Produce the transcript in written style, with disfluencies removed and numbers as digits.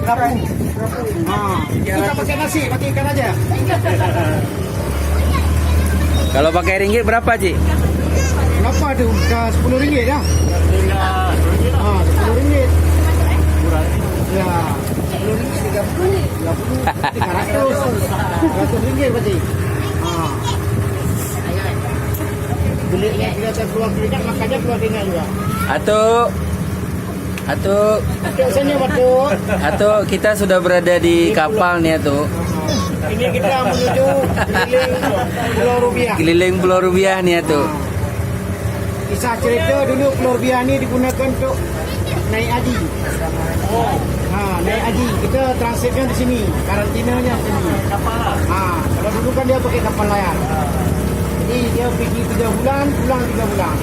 Gabung. Kita pakai nasi, pakai ikan aja. Kalau pakai ringgit berapa, Cik? Berapa tu? Dah RM10 dah. RM10. Ya. RM10, RM30, RM300 berarti. Bilik yang kita keluar keringat, makanya keluar keringat juga. Atau Sini Batuk. atau kita sudah berada di kapal nih tuh. Ini kita menuju keliling Pulau Rubiah. Keliling Pulau Rubiah nih tuh. Kisah cerita dulu Pulau Rubiah ni digunakan untuk naik haji. Naik haji. Kita transitnya di sini, karantinanya di sini. Kapal. Kalau dulu kan dia pakai kapal layar. Jadi dia pergi 3 bulan, pulang 3 bulan.